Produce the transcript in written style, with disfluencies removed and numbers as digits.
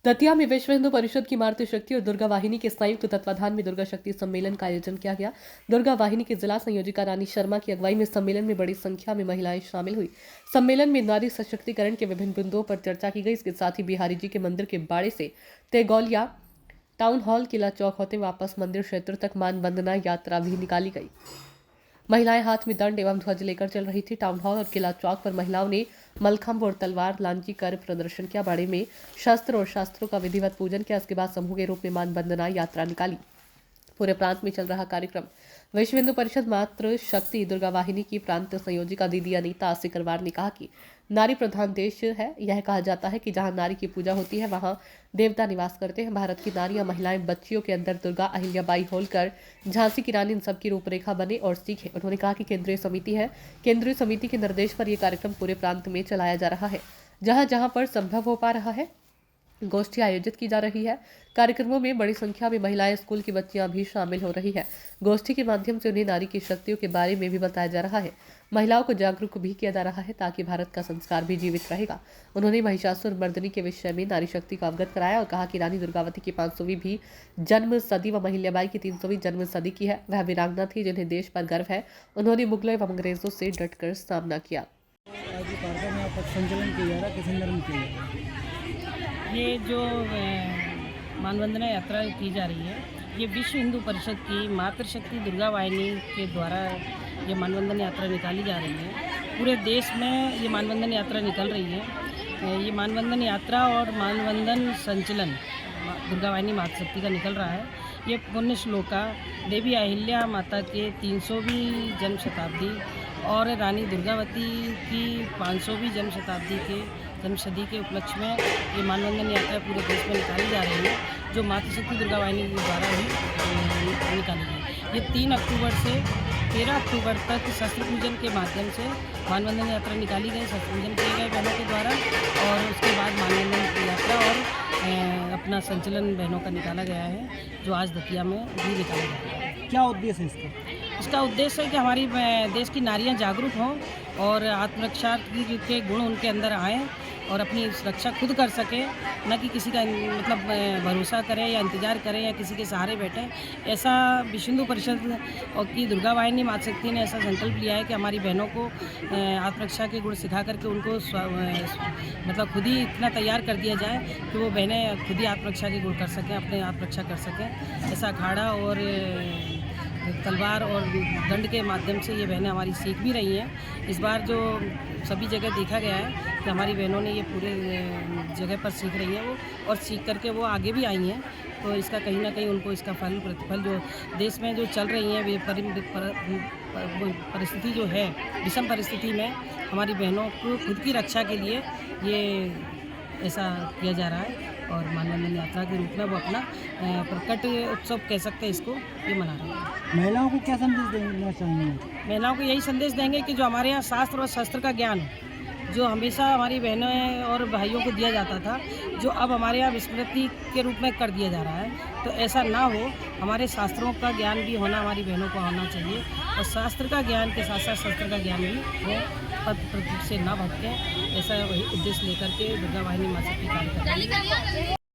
दतिया में विश्व हिंदू परिषद की मातृ शक्ति और दुर्गा वाहिनी के संयुक्त तत्वाधान में दुर्गा शक्ति सम्मेलन का आयोजन किया गया। दुर्गा वाहिनी की जिला संयोजिका रानी शर्मा की अगुवाई में सम्मेलन में बड़ी संख्या में महिलाएं शामिल हुई। सम्मेलन में नारी सशक्तिकरण के विभिन्न बिंदुओं पर चर्चा की गई। इसके साथ ही बिहारी जी के मंदिर के बाड़े से तेगौलिया टाउन हॉल किला चौक होते वापस मंदिर क्षेत्र तक मान वंदना यात्रा भी निकाली गई। महिलाएं हाथ में दंड एवं ध्वज लेकर चल रही थी। टाउन हॉल और किला चौक पर महिलाओं ने मलखंभ और तलवार लांची कर प्रदर्शन किया। बाड़े में शस्त्र और शास्त्रों का विधिवत पूजन किया। इसके बाद समूह के रूप में मान वंदना यात्रा निकाली। पूरे प्रांत में चल रहा कार्यक्रम विश्व हिंदू परिषद मातृ शक्ति दुर्गा वाहिनी की प्रांत संयोजिका दीदी अनीता सिकरवार ने कहा कि नारी प्रधान देश है। यह कहा जाता है कि जहां नारी की पूजा होती है वहां देवता निवास करते हैं। भारत की नारियां महिलाएं बच्चियों के अंदर दुर्गा अहिल्याबाई होलकर झांसी की रानी इन सबकी रूपरेखा बने और सीखे। उन्होंने कहा कि केंद्रीय समिति है। केंद्रीय समिति के निर्देश पर यह कार्यक्रम पूरे प्रांत में चलाया जा रहा है। जहां जहां पर संभव हो पा रहा है गोष्ठी आयोजित की जा रही है। कार्यक्रमों में बड़ी संख्या में महिलाएं, स्कूल की बच्चियां भी शामिल हो रही है। गोष्ठी के माध्यम से उन्हें नारी की शक्तियों के बारे में भी बताया जा रहा है। महिलाओं को जागरूक भी किया जा रहा है ताकि भारत का संस्कार भी जीवित रहेगा। उन्होंने महिषासुर मर्दनी के विषय में नारी शक्ति को अवगत कराया और कहा कि रानी दुर्गावती की 500वीं भी जन्म सदी व अहिल्याबाई की 300वीं जन्म सदी की है। वह वीरांगना थी जिन्हें देश पर गर्व है। उन्होंने मुगलों एवं अंग्रेजों से डटकर सामना किया। ये जो मानवंदना यात्रा की जा रही है, ये विश्व हिंदू परिषद की मातृशक्ति दुर्गा वाहिनी के द्वारा ये मानवंदन यात्रा निकाली जा रही है। पूरे देश में ये मानवंदन यात्रा निकल रही है। ये मानवंदन यात्रा और मानवंदन संचलन दुर्गा वाहिनी मातृशक्ति का निकल रहा है। ये पुण्य श्लोका देवी अहिल्या माता के 300वीं जन्म शताब्दी और रानी दुर्गावती की 500वीं जन्म शताब्दी के जन्मशती के उपलक्ष्य में ये मानवंदन यात्रा पूरे देश में निकाली जा रही है, जो मातृशक्ति दुर्गा वाहिनी के द्वारा ही निकाली गई। ये 3 अक्टूबर से 13 अक्टूबर तक शस्त्र पूजन के माध्यम से मानवंदन यात्रा निकाली गई। शस्त्र पूजन किए गए बहनों के द्वारा और उसके बाद मानवंदन यात्रा और अपना संचलन बहनों का निकाला गया है, जो आज दतिया में भी निकाला गया है। क्या उद्देश्य है इसका? इसका उद्देश्य है कि हमारी देश की नारियां जागरूक हों और आत्मरक्षा के गुण उनके अंदर आएँ और अपनी सुरक्षा खुद कर सकें, न कि किसी का मतलब भरोसा करें या इंतज़ार करें या किसी के सहारे बैठें। ऐसा विश्व हिंदू परिषद और की दुर्गा वाहिनी मातृशक्ति ने ऐसा संकल्प लिया है कि हमारी बहनों को आत्मरक्षा के गुण सिखा करके उनको मतलब खुद ही इतना तैयार कर दिया जाए कि वो बहनें खुद ही आत्मरक्षा के गुण कर सकें, अपने आत्मरक्षा कर सकें। ऐसा अखाड़ा और तलवार और दंड के माध्यम से ये बहनें हमारी सीख भी रही हैं। इस बार जो सभी जगह देखा गया है कि हमारी बहनों ने ये पूरे जगह पर सीख रही हैं वो, और सीख करके वो आगे भी आई हैं। तो इसका कहीं ना कहीं उनको इसका फल प्रतिफल जो देश में जो चल रही है परिस्थिति जो है, विषम परिस्थिति में हमारी बहनों को खुद की रक्षा के लिए ये ऐसा किया जा रहा है। और मानवंदन यात्रा के रूप में वो अपना प्रकट उत्सव कह सकते हैं इसको, ये मना रहे हैं। महिलाओं को क्या संदेश देना चाहेंगे? महिलाओं को यही संदेश देंगे कि जो हमारे यहाँ शास्त्र और शस्त्र का ज्ञान जो हमेशा हमारी बहनों और भाइयों को दिया जाता था, जो अब हमारे यहाँ विस्मृति के रूप में कर दिया जा रहा है, तो ऐसा ना हो। हमारे शास्त्रों का ज्ञान भी होना हमारी बहनों को होना चाहिए और शास्त्र का ज्ञान के साथ साथ शस्त्र का ज्ञान भी हो, पद से ना भटकें। ऐसा वही उद्देश्य लेकर के दुर्गा वाहिनी मातृशक्ति कार्य कर रही है।